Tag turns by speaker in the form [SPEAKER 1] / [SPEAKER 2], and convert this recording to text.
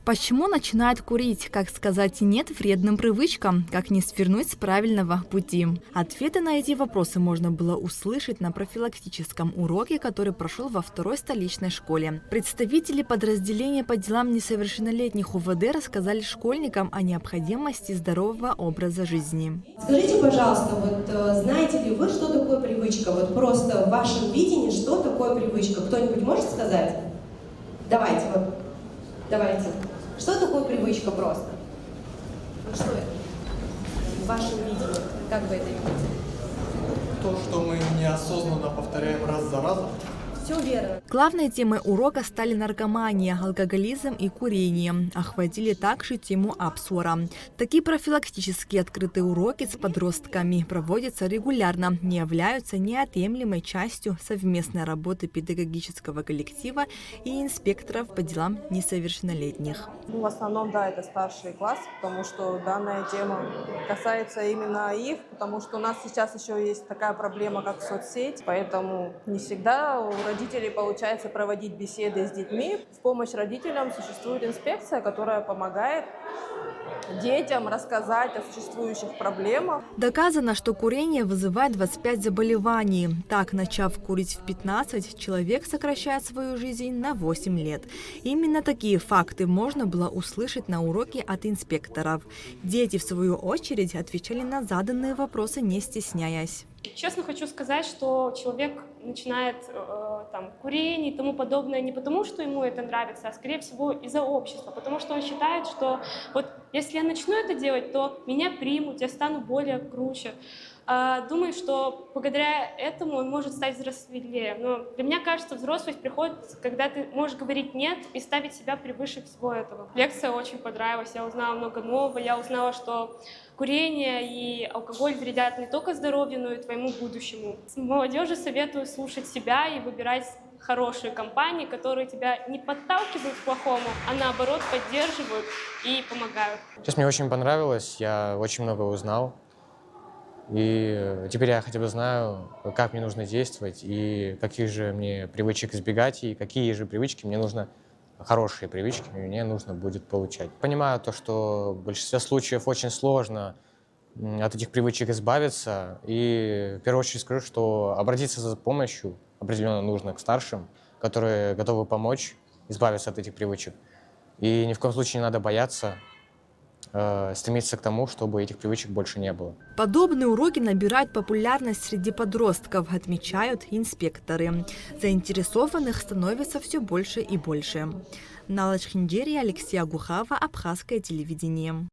[SPEAKER 1] Почему начинают курить? Как сказать «нет» вредным привычкам? Как не свернуть с правильного пути? Ответы на эти вопросы можно было услышать на профилактическом уроке, который прошел во второй столичной школе. Представители подразделения по делам несовершеннолетних УВД рассказали школьникам о необходимости здорового образа жизни.
[SPEAKER 2] Скажите, пожалуйста, знаете ли вы, что такое привычка? Просто в вашем видении, что такое привычка? Кто-нибудь может сказать? Давайте. Что такое привычка просто? Что это? В вашем видении, как вы это видите?
[SPEAKER 3] То, что мы неосознанно повторяем раз за разом.
[SPEAKER 2] Все верно.
[SPEAKER 1] Главной темой урока стали наркомания, алкоголизм и курение. Охватили также тему абсура. Такие профилактические открытые уроки с подростками проводятся регулярно, не являются неотъемлемой частью совместной работы педагогического коллектива и инспекторов по делам несовершеннолетних.
[SPEAKER 4] В основном, да, это старший класс, потому что данная тема касается именно их, потому что у нас сейчас еще есть такая проблема, как соцсеть, поэтому не всегда у родителей получается проводить беседы с детьми. В помощь родителям существует инспекция, которая помогает детям рассказать о существующих проблемах.
[SPEAKER 1] Доказано, что курение вызывает 25 заболеваний. Так, начав курить в 15, человек сокращает свою жизнь на 8 лет. Именно такие факты можно было услышать на уроке от инспекторов. Дети, в свою очередь, отвечали на заданные вопросы, не стесняясь.
[SPEAKER 5] Честно хочу сказать, что человек начинает курение и тому подобное не потому, что ему это нравится, а скорее всего из-за общества, потому что он считает, что если я начну это делать, то меня примут, я стану более круче. Думает, что благодаря этому он может стать взрослее. Но для меня кажется, взрослость приходит, когда ты можешь говорить «нет» и ставить себя превыше всего этого. Лекция очень понравилась, я узнала много нового, я узнала, что курение и алкоголь вредят не только здоровью, но и твоему будущему. Молодежи советую слушать себя и выбирать хорошие компании, которые тебя не подталкивают к плохому, а наоборот поддерживают и помогают.
[SPEAKER 6] Сейчас мне очень понравилось, я очень много узнал. И теперь я хотя бы знаю, как мне нужно действовать, и каких же мне привычек избегать, и какие же привычки мне нужно, хорошие привычки мне нужно будет получать. Понимаю то, что в большинстве случаев очень сложно от этих привычек избавиться, и в первую очередь скажу, что обратиться за помощью определенно нужно к старшим, которые готовы помочь избавиться от этих привычек. И ни в коем случае не надо бояться, стремиться к тому, чтобы этих привычек больше не было.
[SPEAKER 1] Подобные уроки набирают популярность среди подростков, отмечают инспекторы. Заинтересованных становится все больше и больше. Налач Хинджери, Алексей Агухава, Абхазское телевидение.